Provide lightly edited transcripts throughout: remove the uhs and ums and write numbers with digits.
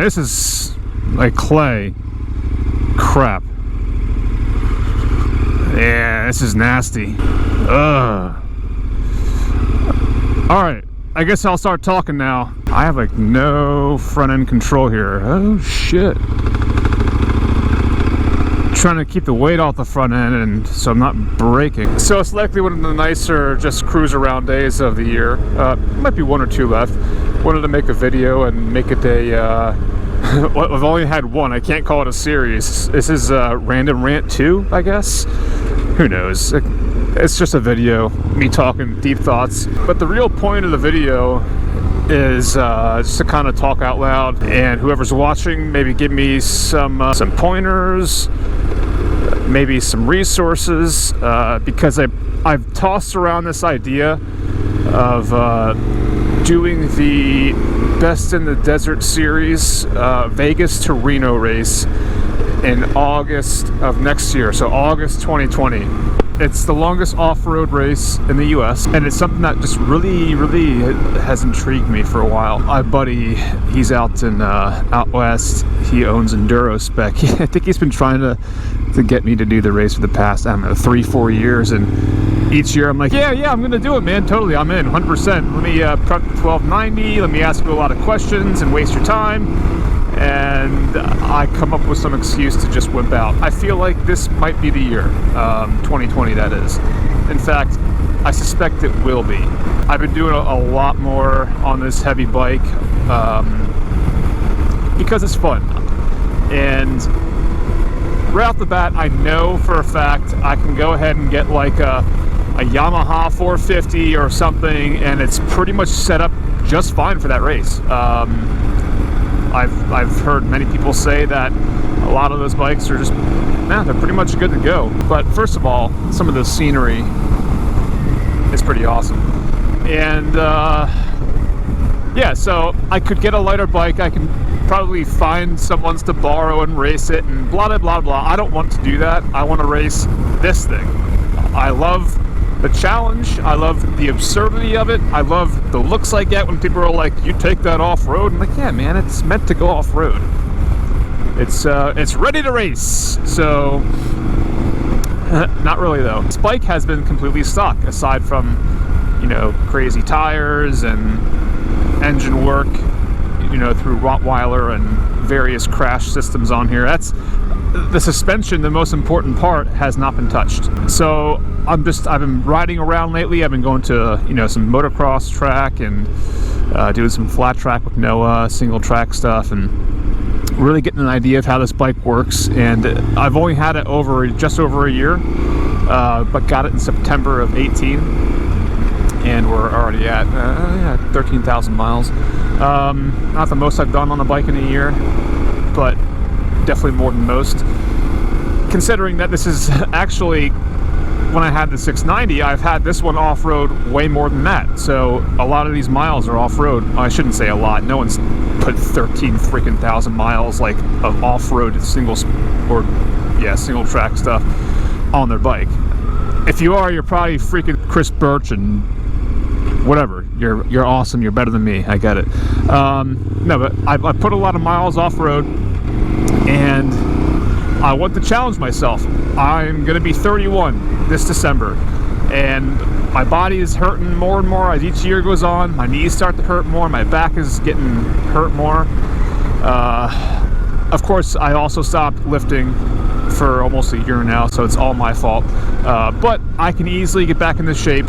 this is like clay. Crap. Yeah, this is nasty. Ugh. Alright, I guess I'll start talking now. I have like no front end control here. Oh shit. Trying to keep the weight off the front end and so I'm not braking. So it's likely one of the nicer just cruise around days of the year. Might be one or two left. Wanted to make a video and make it a I've only had one. I can't call it a series. This is Random Rant 2, I guess. Who knows? It's just a video, me talking deep thoughts. But the real point of the video is just to kind of talk out loud, and whoever's watching, maybe give me some pointers, maybe some resources, because I've tossed around this idea of doing the Best in the Desert series, Vegas to Reno race in August of next year, so August 2020. It's the longest off-road race in the US, and it's something that just really has intrigued me for a while. My buddy, he's out in out west. He owns Enduro Spec. I think he's been trying to get me to do the race for the past, I don't know, 3-4 years, and each year I'm like, yeah, I'm gonna do it, man, totally, I'm in, 100%. Let me prep the 1290, let me ask you a lot of questions and waste your time, and I come up with some excuse to just wimp out. I feel like this might be the year, 2020 that is. In fact, I suspect it will be. I've been doing a lot more on this heavy bike because it's fun. And right off the bat, I know for a fact I can go ahead and get like a Yamaha 450 or something, and it's pretty much set up just fine for that race. I've heard many people say that a lot of those bikes are just, they're pretty much good to go. But first of all, some of the scenery is pretty awesome. And yeah, so I could get a lighter bike. I can probably find someone's to borrow and race it and blah, blah, blah, blah. I don't want to do that. I want to race this thing. I love the challenge. I love the absurdity of it. I love the looks I get when people are like, you take that off-road. I'm like, yeah, man, it's meant to go off-road. It's ready to race. So, not really though. This bike has been completely stock, aside from, you know, crazy tires and engine work, you know, through Rottweiler and various crash systems on here. That's the suspension. The most important part has not been touched. So I've been riding around lately. I've been going to, you know, some motocross track and doing some flat track with Noah, single track stuff, and really getting an idea of how this bike works. And I've only had it just over a year, but got it in September of 18, and we're already at 13,000 miles. Not the most I've done on a bike in a year, but definitely more than most. Considering that this is actually, when I had the 690, I've had this one off-road way more than that. So a lot of these miles are off-road. I shouldn't say a lot. No one's put 13,000 miles like of off-road single track stuff on their bike. If you are, you're probably freaking Chris Birch and whatever. You're awesome. You're better than me. I get it. No, but I put a lot of miles off-road, and I want to challenge myself. I'm going to be 31 this December, and my body is hurting more and more as each year goes on. My knees start to hurt more. My back is getting hurt more. Of course, I also stopped lifting for almost a year now, so it's all my fault. But I can easily get back into shape,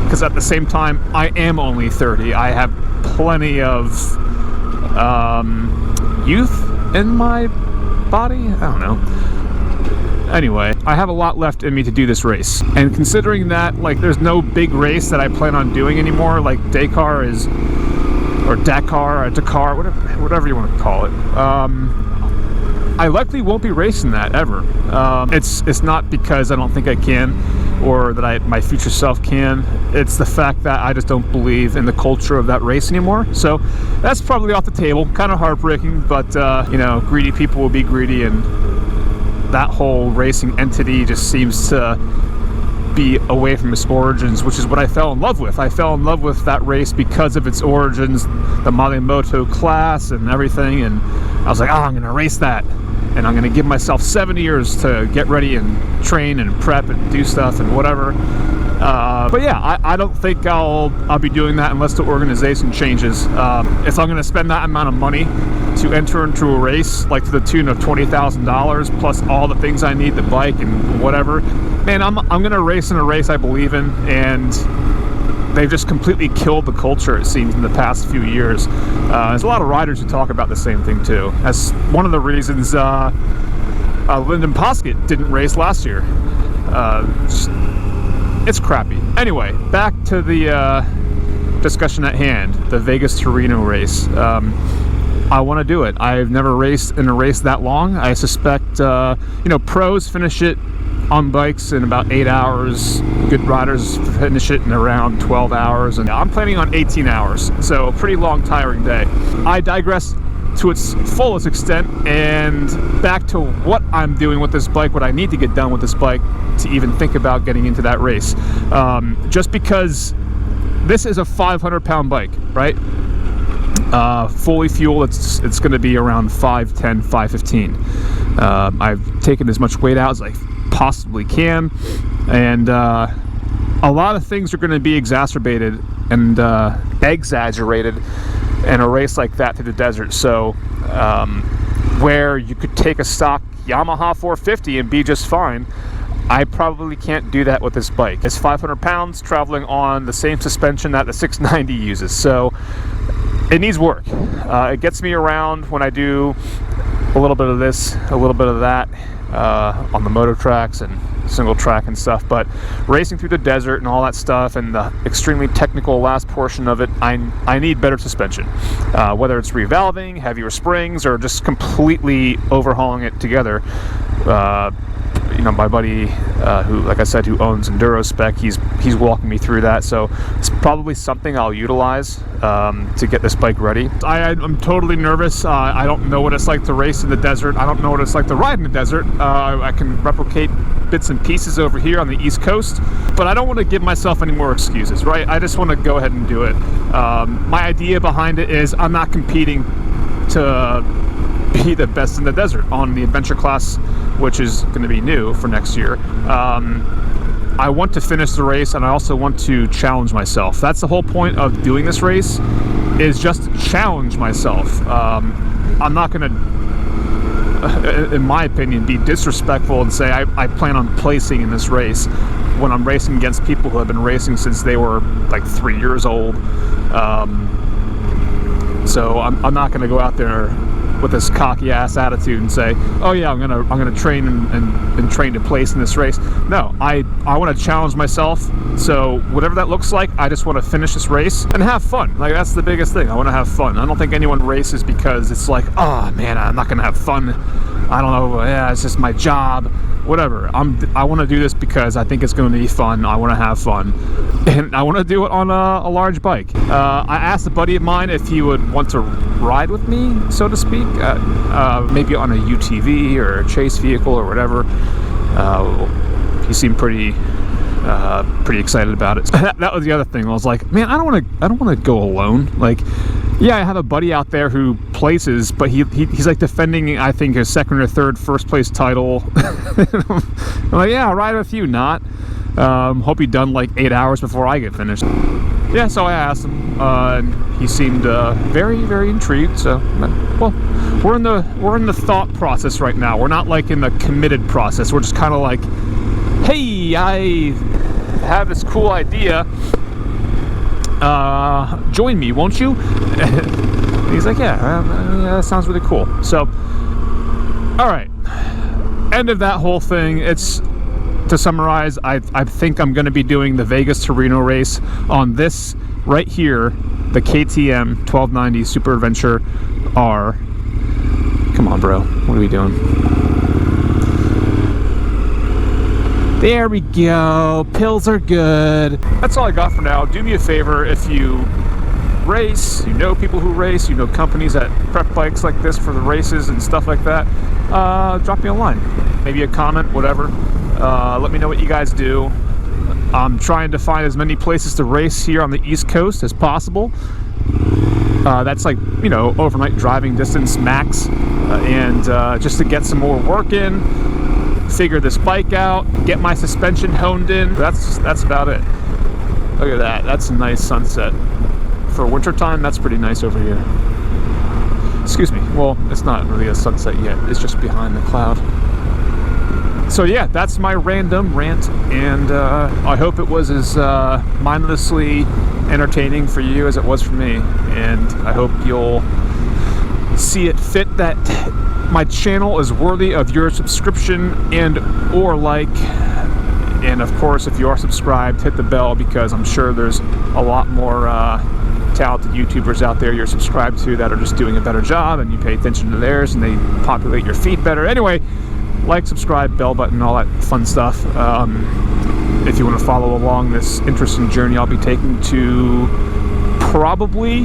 because at the same time, I am only 30. I have plenty of youth in my body? I don't know. Anyway, I have a lot left in me to do this race. And considering that, like, there's no big race that I plan on doing anymore, like Dakar, or Dakar, whatever you want to call it. I likely won't be racing that ever. It's not because I don't think I can, or that my future self can. It's the fact that I just don't believe in the culture of that race anymore. So that's probably off the table. Kind of heartbreaking, but you know, greedy people will be greedy, and that whole racing entity just seems to be away from its origins, which is what I fell in love with. I fell in love with that race because of its origins, the Malimoto class and everything, and I was like, oh, I'm gonna race that, and I'm gonna give myself 7 years to get ready and train and prep and do stuff and whatever. But yeah, I don't think I'll be doing that unless the organization changes. If I'm gonna spend that amount of money to enter into a race, like to the tune of $20,000 plus all the things I need, the bike and whatever, man, I'm gonna race in a race I believe in, and they've just completely killed the culture, it seems, in the past few years. There's a lot of riders who talk about the same thing too. That's one of the reasons Lyndon Poskett didn't race last year. It's crappy. Anyway, back to the discussion at hand, the Vegas to Reno race. I want to do it. I've never raced in a race that long. I suspect, pros finish it on bikes in about 8 hours. Good riders finish it in around 12 hours, and I'm planning on 18 hours, so a pretty long, tiring day. I digress to its fullest extent, and back to what I'm doing with this bike, what I need to get done with this bike to even think about getting into that race. Just because this is a 500-pound bike, right? Fully fueled, it's going to be around 510, 515. I've taken as much weight out as I possibly can, and a lot of things are going to be exacerbated and exaggerated in a race like that through the desert. So where you could take a stock Yamaha 450 and be just fine, I probably can't do that with this bike. It's 500 pounds traveling on the same suspension that the 690 uses, so it needs work. It gets me around when I do a little bit of this, a little bit of that on the moto tracks and single track and stuff, but racing through the desert and all that stuff and the extremely technical last portion of it, I need better suspension. Whether it's revalving, heavier springs, or just completely overhauling it together. My buddy, who, like I said, who owns Enduro Spec, he's walking me through that, so it's probably something I'll utilize to get this bike ready. I'm totally nervous. I don't know what it's like to race in the desert. I don't know what it's like to ride in the desert. I can replicate bits and pieces over here on the East Coast, but I don't want to give myself any more excuses, right? I just want to go ahead and do it. My idea behind it is I'm not competing to be the best in the desert on the adventure class, which is going to be new for next year. I want to finish the race, and I also want to challenge myself. That's the whole point of doing this race, is just to challenge myself. I'm not going to, in my opinion, be disrespectful and say I plan on placing in this race when I'm racing against people who have been racing since they were like 3 years old. So I'm not going to go out there with this cocky ass attitude and say, oh yeah, I'm gonna train and train to place in this race. No, I want to challenge myself. So whatever that looks like, I just want to finish this race and have fun. Like, that's the biggest thing. I want to have fun. I don't think anyone races because it's like, oh man, I'm not gonna have fun. I don't know. Yeah, it's just my job. Whatever. I want to do this because I think it's going to be fun. I want to have fun, and I want to do it on a large bike. I asked a buddy of mine if he would want to ride with me, so to speak, maybe on a UTV or a chase vehicle or whatever. He seemed pretty excited about it. That was the other thing. I was like, man, I don't want to go alone. Like, yeah, I have a buddy out there who places, but he's like defending, I think, his second or third first place title. I'm like, yeah, I'll ride with you, not. Hope you're done like 8 hours before I get finished. Yeah, so I asked him, and he seemed very, very intrigued. So, well, we're in the thought process right now. We're not like in the committed process. We're just kind of like, hey, I have this cool idea. Join me, won't you? And he's like, yeah, that sounds really cool. So, all right, end of that whole thing. It's, to summarize, I think I'm going to be doing the Vegas to Reno race on this right here, the KTM 1290 Super Adventure R. Come on, bro. What are we doing? There we go. Pills are good. That's all I got for now. Do me a favor, if you race, you know people who race, you know companies that prep bikes like this for the races and stuff like that, drop me a line. Maybe a comment, whatever. Let me know what you guys do. I'm trying to find as many places to race here on the East Coast as possible. That's like, you know, overnight driving distance max, and just to get some more work in, figure this bike out, get my suspension honed in. That's about it. Look at that. That's a nice sunset. For wintertime, that's pretty nice over here. Excuse me. Well, it's not really a sunset yet. It's just behind the cloud. So yeah, that's my random rant, and I hope it was as mindlessly entertaining for you as it was for me, and I hope you'll see it fit that my channel is worthy of your subscription and or like, and of course if you are subscribed, hit the bell, because I'm sure there's a lot more talented YouTubers out there you're subscribed to that are just doing a better job, and you pay attention to theirs and they populate your feed better. Anyway, like, subscribe, bell button, all that fun stuff. If you want to follow along this interesting journey I'll be taking to probably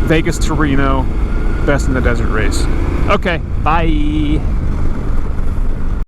Vegas to Reno, best in the desert race. Okay, bye.